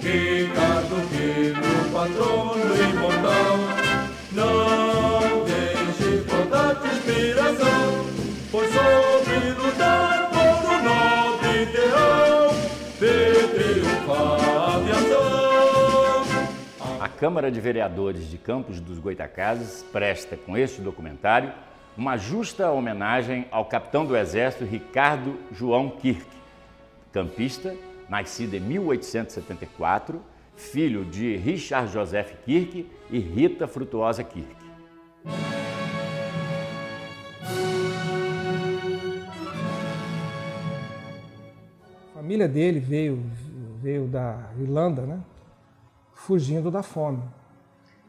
Ricardo Quirque, o patrono imortal, não deixe faltar de inspiração, pois soube lutar por um nobre ideal, de triunfar a aviação. A Câmara de Vereadores de Campos dos Goytacazes presta com este documentário uma justa homenagem ao capitão do Exército Ricardo João Quirque, campista, nascido em 1874, filho de Richard Joseph Quirque e Rita Frutuosa Quirque. A família dele veio da Irlanda, né? Fugindo da fome.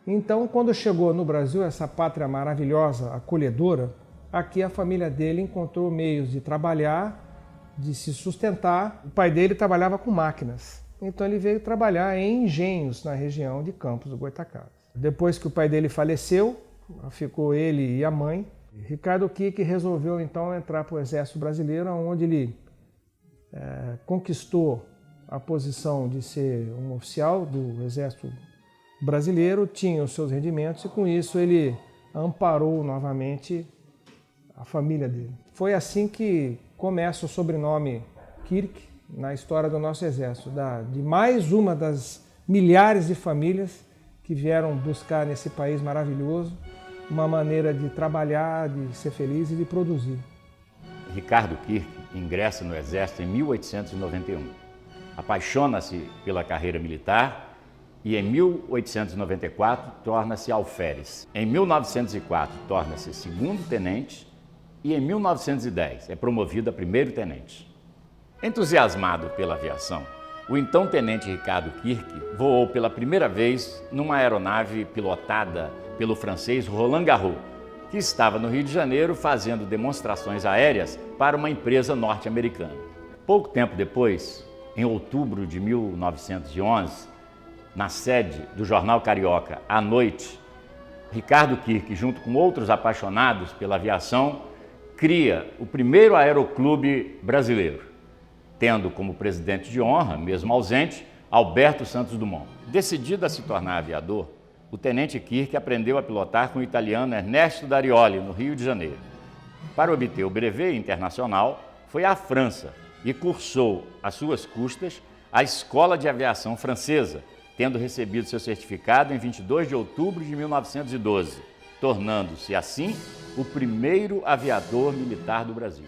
Então, quando chegou no Brasil, essa pátria maravilhosa, acolhedora, aqui a família dele encontrou meios de trabalhar, de se sustentar. O pai dele trabalhava com máquinas, então ele veio trabalhar em engenhos na região de Campos do Goytacazes. Depois que o pai dele faleceu, ficou ele e a mãe. Ricardo Quirque resolveu então entrar para o Exército Brasileiro, onde ele conquistou a posição de ser um oficial do Exército Brasileiro, tinha os seus rendimentos e com isso ele amparou novamente a família dele. Foi assim que começa o sobrenome Quirque na história do nosso Exército, de mais uma das milhares de famílias que vieram buscar nesse país maravilhoso uma maneira de trabalhar, de ser feliz e de produzir. Ricardo Quirque ingressa no Exército em 1891. Apaixona-se pela carreira militar e em 1894 torna-se alferes. Em 1904 torna-se segundo-tenente e em 1910 é promovido a primeiro-tenente. Entusiasmado pela aviação, o então tenente Ricardo Quirque voou pela primeira vez numa aeronave pilotada pelo francês Roland Garros, que estava no Rio de Janeiro fazendo demonstrações aéreas para uma empresa norte-americana. Pouco tempo depois, em outubro de 1911, na sede do jornal carioca À Noite, Ricardo Quirque, junto com outros apaixonados pela aviação, cria o primeiro aeroclube brasileiro, tendo como presidente de honra, mesmo ausente, Alberto Santos Dumont. Decidido a se tornar aviador, o tenente Quirque aprendeu a pilotar com o italiano Ernesto Darioli, no Rio de Janeiro. Para obter o brevet internacional, foi à França e cursou, às suas custas, a Escola de Aviação Francesa, tendo recebido seu certificado em 22 de outubro de 1912, tornando-se, assim, o primeiro aviador militar do Brasil.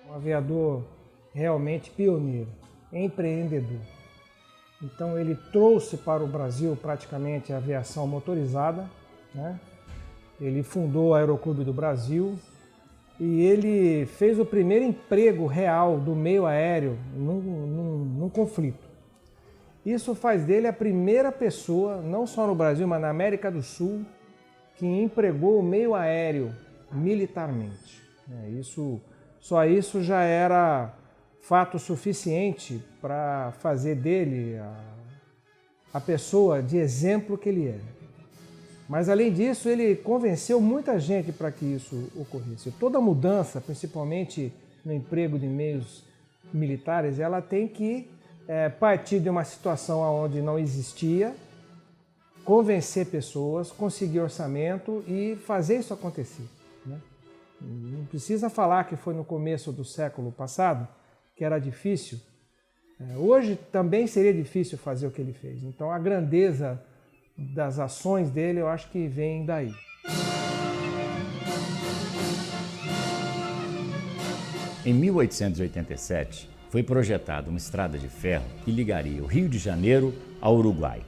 Um aviador realmente pioneiro, empreendedor. Então ele trouxe para o Brasil praticamente a aviação motorizada, né? Ele fundou o Aeroclube do Brasil e ele fez o primeiro emprego real do meio aéreo num conflito. Isso faz dele a primeira pessoa, não só no Brasil, mas na América do Sul, que empregou o meio aéreo militarmente. Só isso já era fato suficiente para fazer dele a pessoa de exemplo que ele é. Mas, além disso, ele convenceu muita gente para que isso ocorresse. Toda mudança, principalmente no emprego de meios militares, ela tem que partir de uma situação onde não existia, convencer pessoas, conseguir orçamento e fazer isso acontecer, né? Não precisa falar que foi no começo do século passado, que era difícil. Hoje também seria difícil fazer o que ele fez. Então, a grandeza das ações dele, eu acho que vem daí. Em 1887, foi projetada uma estrada de ferro que ligaria o Rio de Janeiro ao Uruguai,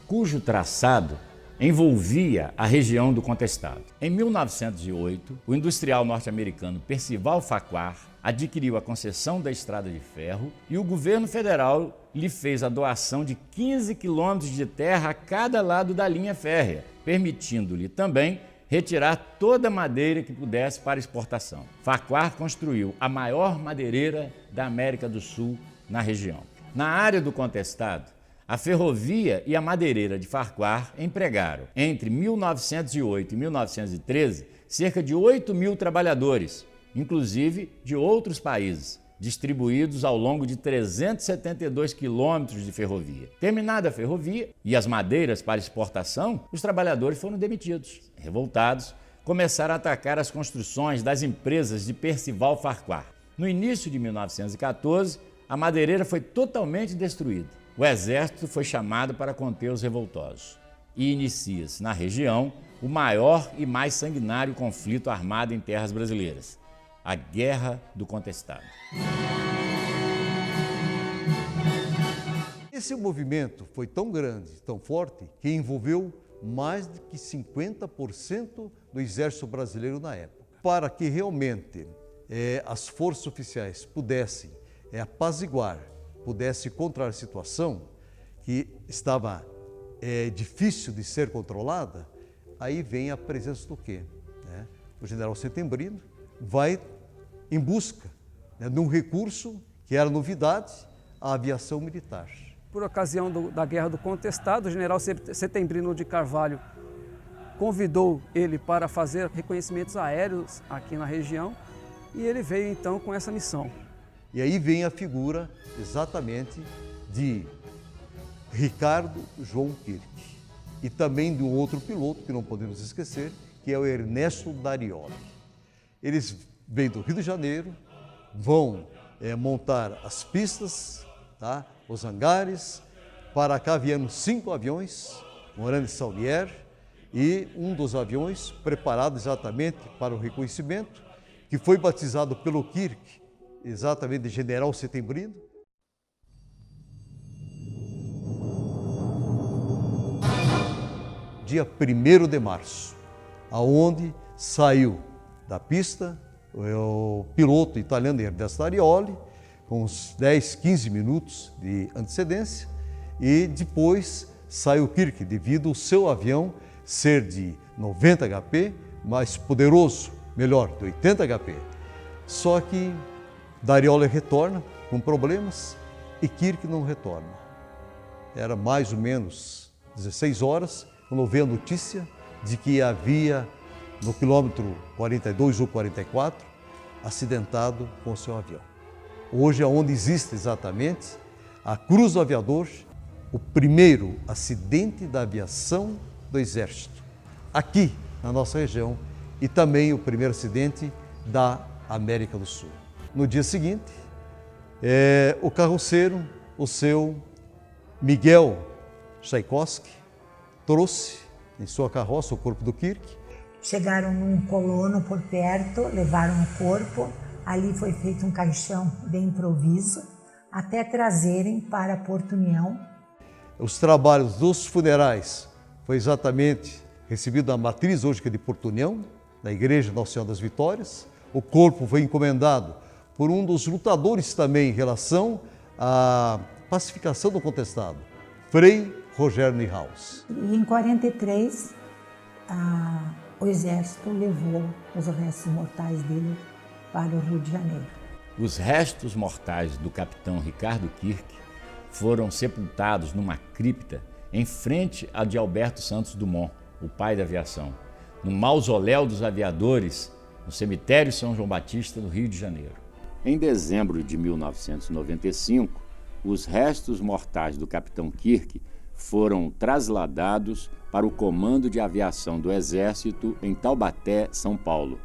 cujo traçado envolvia a região do Contestado. Em 1908, o industrial norte-americano Percival Farquhar adquiriu a concessão da estrada de ferro e o governo federal lhe fez a doação de 15 quilômetros de terra a cada lado da linha férrea, permitindo-lhe também retirar toda a madeira que pudesse para exportação. Farquhar construiu a maior madeireira da América do Sul na região. Na área do Contestado, A ferrovia e a madeireira de Farquhar empregaram, entre 1908 e 1913, cerca de 8.000 trabalhadores, inclusive de outros países, distribuídos ao longo de 372 quilômetros de ferrovia. Terminada a ferrovia e as madeiras para exportação, os trabalhadores foram demitidos. Revoltados, começaram a atacar as construções das empresas de Percival Farquhar. No início de 1914, a madeireira foi totalmente destruída. O exército foi chamado para conter os revoltosos. E inicia-se na região o maior e mais sanguinário conflito armado em terras brasileiras, a Guerra do Contestado. Esse movimento foi tão grande, tão forte, que envolveu mais de que 50% do exército brasileiro na época. Para que realmente as forças oficiais pudessem apaziguar, pudessem controlar a situação que estava difícil de ser controlada, aí vem a presença do quê? O general Setembrino vai em busca de um recurso que era novidade, a aviação militar. Por ocasião da Guerra do Contestado, o general Setembrino de Carvalho convidou ele para fazer reconhecimentos aéreos aqui na região e ele veio então com essa missão. E aí vem a figura exatamente de Ricardo João Kirk e também de um outro piloto que não podemos esquecer, que é o Ernesto Darioli. Eles vêm do Rio de Janeiro, vão montar as pistas, tá? Os hangares. Para cá vieram 5 aviões, Morane Saunier, e um dos aviões preparado exatamente para o reconhecimento, que foi batizado pelo Kirk, exatamente de General Setembrino. Dia 1º de março, aonde saiu da pista o piloto italiano Ernesto Darioli, com uns 10, 15 minutos de antecedência, e depois saiu o Kirk, devido ao seu avião ser de 90 HP, mais poderoso, melhor, de 80 HP. Só que Darioli retorna com problemas e Kirk não retorna. Era mais ou menos 16 horas, quando veio a notícia de que havia, no quilômetro 42 ou 44, acidentado com o seu avião. Hoje é onde existe exatamente a Cruz do Aviador, o primeiro acidente da aviação do Exército, aqui na nossa região, e também o primeiro acidente da América do Sul. No dia seguinte, o carroceiro, o seu Miguel Tchaikovsky, trouxe em sua carroça o corpo do Kirk. Chegaram num colono por perto, levaram o corpo, ali foi feito um caixão de improviso, até trazerem para Porto União. Os trabalhos dos funerais foi exatamente recebido na matriz hoje que é de Porto União, na Igreja Nossa Senhora das Vitórias. O corpo foi encomendado por um dos lutadores também em relação à pacificação do contestado, Frei Rogério Nihaus. E em 43, o Exército levou os restos mortais dele para o Rio de Janeiro. Os restos mortais do capitão Ricardo Kirk foram sepultados numa cripta em frente à de Alberto Santos Dumont, o pai da aviação, no mausoléu dos aviadores, no cemitério São João Batista, no Rio de Janeiro. Em dezembro de 1995, os restos mortais do capitão Kirk foram trasladados para o Comando de Aviação do Exército em Taubaté, São Paulo,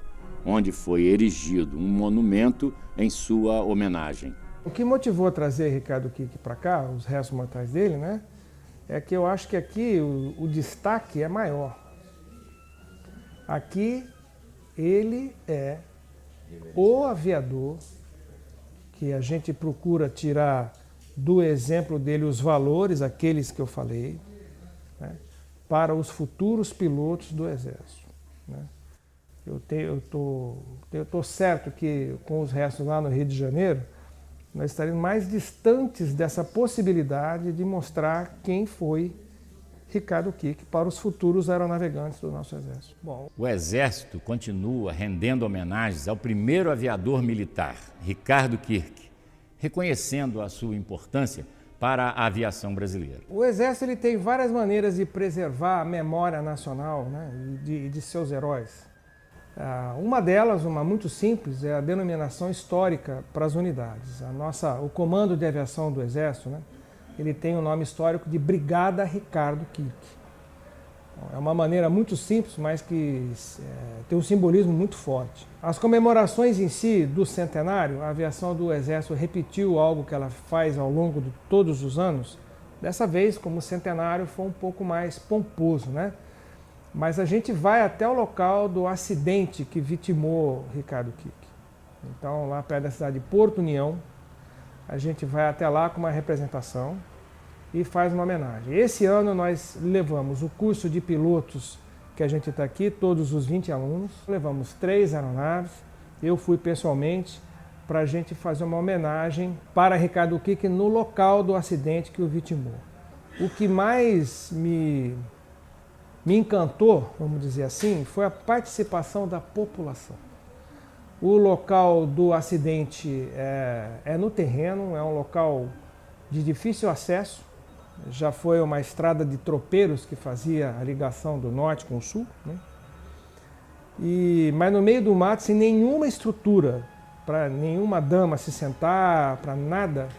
onde foi erigido um monumento em sua homenagem. O que motivou a trazer Ricardo Kirk para cá, os restos mortais dele, né? É que eu acho que aqui o destaque é maior. Aqui ele é o aviador que a gente procura tirar do exemplo dele os valores, aqueles que eu falei, né, para os futuros pilotos do Exército. Né? Eu tô certo que com os restos lá no Rio de Janeiro, nós estaremos mais distantes dessa possibilidade de mostrar quem foi Ricardo Kirk para os futuros aeronavegantes do nosso Exército. Bom, o Exército continua rendendo homenagens ao primeiro aviador militar, Ricardo Kirk, reconhecendo a sua importância para a aviação brasileira. O Exército ele tem várias maneiras de preservar a memória nacional, né, de seus heróis. Uma delas, uma muito simples, é a denominação histórica para as unidades. O Comando de Aviação do Exército, né, ele tem o nome histórico de Brigada Ricardo Kirk. É uma maneira muito simples, mas que tem um simbolismo muito forte. As comemorações em si do centenário, a aviação do Exército repetiu algo que ela faz ao longo de todos os anos. Dessa vez, como o centenário foi um pouco mais pomposo, né? Mas a gente vai até o local do acidente que vitimou Ricardo Kirk. Então, lá perto da cidade de Porto União, a gente vai até lá com uma representação e faz uma homenagem. Esse ano nós levamos o curso de pilotos que a gente está aqui, todos os 20 alunos, levamos 3 aeronaves, eu fui pessoalmente para a gente fazer uma homenagem para Ricardo Kirk no local do acidente que o vitimou. O que mais me encantou, vamos dizer assim, foi a participação da população. O local do acidente é no terreno, é um local de difícil acesso. Já foi uma estrada de tropeiros que fazia a ligação do norte com o sul, né? Mas no meio do mato, sem nenhuma estrutura, para nenhuma dama se sentar, para nada,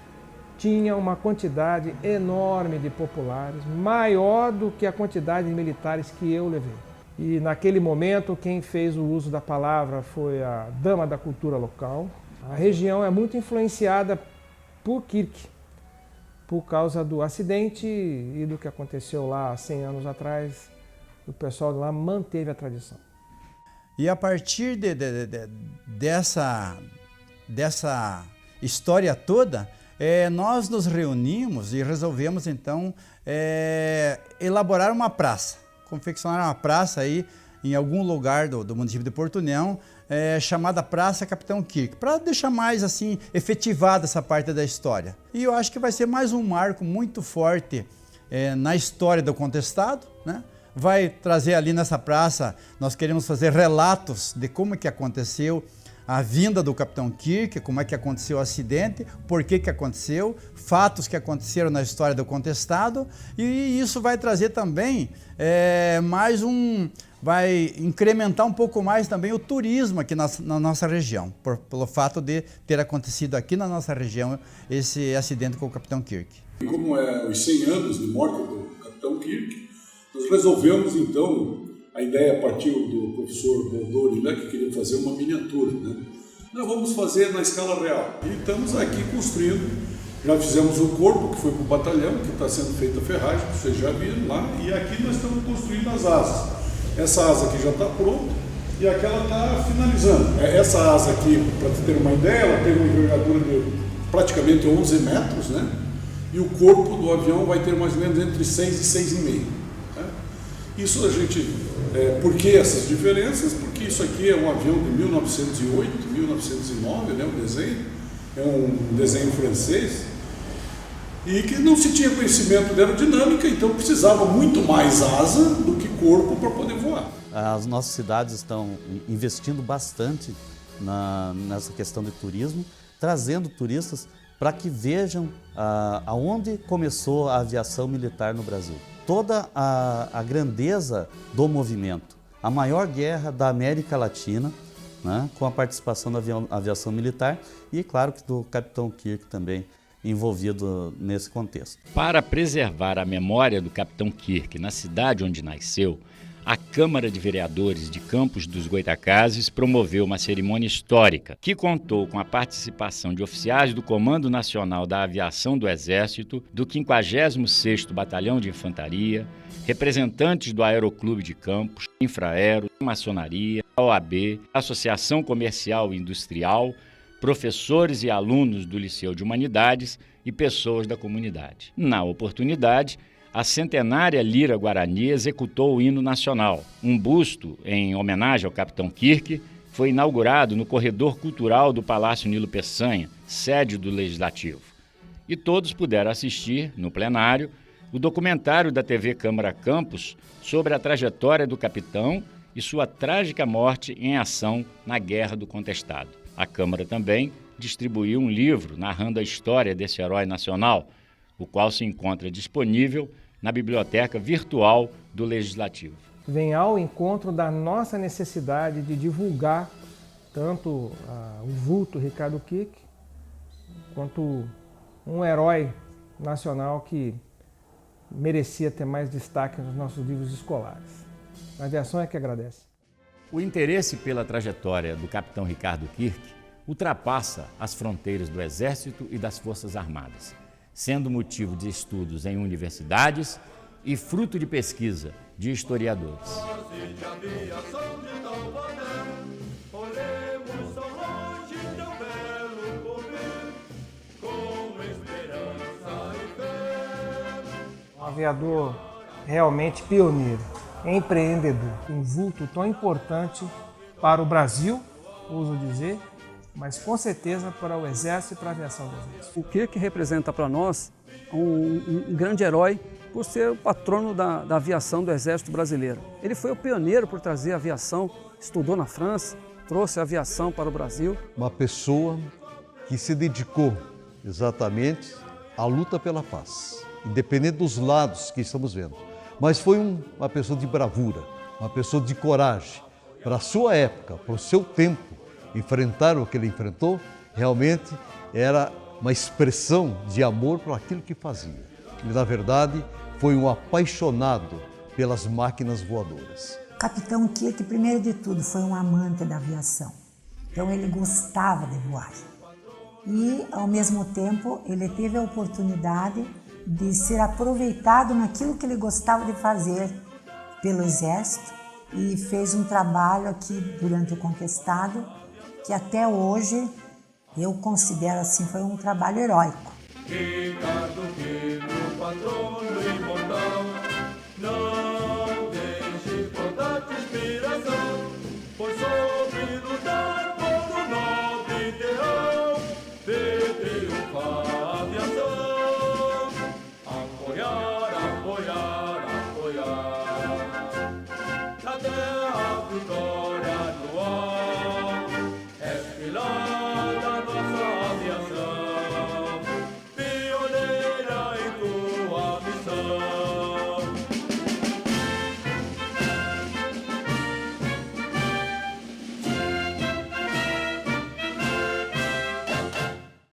tinha uma quantidade enorme de populares, maior do que a quantidade de militares que eu levei. E naquele momento, quem fez o uso da palavra foi a dama da cultura local. A região é muito influenciada por Kirk, por causa do acidente e do que aconteceu lá há 100 anos atrás. O pessoal de lá manteve a tradição. E a partir dessa história toda, nós nos reunimos e resolvemos então elaborar uma praça, confeccionar uma praça aí em algum lugar do município de Porto União, chamada Praça Capitão Kirk, para deixar mais assim efetivada essa parte da história. E eu acho que vai ser mais um marco muito forte na história do contestado, né? Vai trazer ali nessa praça, nós queremos fazer relatos de como é que aconteceu a vinda do Capitão Kirk, como é que aconteceu o acidente, por que aconteceu, fatos que aconteceram na história do contestado, e isso vai trazer também vai incrementar um pouco mais também o turismo aqui na nossa região, pelo fato de ter acontecido aqui na nossa região esse acidente com o Capitão Kirk. Como os 100 anos de morte do Capitão Kirk, nós resolvemos então, a ideia partiu do professor Boldori, né, que queria fazer uma miniatura, né? Nós vamos fazer na escala real. E estamos aqui construindo, já fizemos o corpo, que foi para o batalhão, que está sendo feita a ferragem, que vocês já viram lá, e aqui nós estamos construindo as asas. Essa asa aqui já está pronta e aquela está finalizando. Essa asa aqui, para você ter uma ideia, ela tem uma envergadura de praticamente 11 metros, né? E o corpo do avião vai ter mais ou menos entre 6 e 6,5. Né? Isso a gente... por que essas diferenças? Porque isso aqui é um avião de 1908, 1909, né? O desenho. É um desenho francês. E que não se tinha conhecimento de aerodinâmica, então precisava muito mais asa do que corpo para poder voar. As nossas cidades estão investindo bastante nessa questão de turismo, trazendo turistas para que vejam aonde começou a aviação militar no Brasil. Toda a grandeza do movimento, a maior guerra da América Latina, né, com a participação da aviação militar e, claro, que do Capitão Kirk também, envolvido nesse contexto. Para preservar a memória do Capitão Kirk na cidade onde nasceu, a Câmara de Vereadores de Campos dos Goytacazes promoveu uma cerimônia histórica que contou com a participação de oficiais do Comando Nacional da Aviação do Exército, do 56º Batalhão de Infantaria, representantes do Aeroclube de Campos, Infraero, Maçonaria, OAB, Associação Comercial e Industrial, professores e alunos do Liceu de Humanidades e pessoas da comunidade. Na oportunidade, a centenária Lira Guarani executou o hino nacional. Um busto em homenagem ao Capitão Kirk foi inaugurado no corredor cultural do Palácio Nilo Peçanha, sede do Legislativo. E todos puderam assistir, no plenário, o documentário da TV Câmara Campos sobre a trajetória do capitão e sua trágica morte em ação na Guerra do Contestado. A Câmara também distribuiu um livro narrando a história desse herói nacional, o qual se encontra disponível na biblioteca virtual do Legislativo. Vem ao encontro da nossa necessidade de divulgar tanto o vulto Ricardo Kirk, quanto um herói nacional que merecia ter mais destaque nos nossos livros escolares. A aviação é que agradece. O interesse pela trajetória do capitão Ricardo Kirk ultrapassa as fronteiras do Exército e das Forças Armadas, sendo motivo de estudos em universidades e fruto de pesquisa de historiadores. Um aviador realmente pioneiro, empreendedor, um vulto tão importante para o Brasil, ouso dizer, mas com certeza para o Exército e para a aviação do Exército. O Kirk representa para nós um grande herói por ser o patrono da aviação do Exército Brasileiro. Ele foi o pioneiro por trazer a aviação, estudou na França, trouxe a aviação para o Brasil. Uma pessoa que se dedicou exatamente à luta pela paz, independente dos lados que estamos vendo. Mas foi uma pessoa de bravura, uma pessoa de coragem. Para a sua época, para o seu tempo, enfrentar o que ele enfrentou, realmente era uma expressão de amor por aquilo que fazia. Ele, na verdade, foi um apaixonado pelas máquinas voadoras. O capitão Kirk, primeiro de tudo, foi um amante da aviação. Então ele gostava de voar. E, ao mesmo tempo, ele teve a oportunidade de ser aproveitado naquilo que ele gostava de fazer pelo Exército e fez um trabalho aqui durante o Conquistado que até hoje eu considero assim, foi um trabalho heróico. Ricardo Kirk, o patrão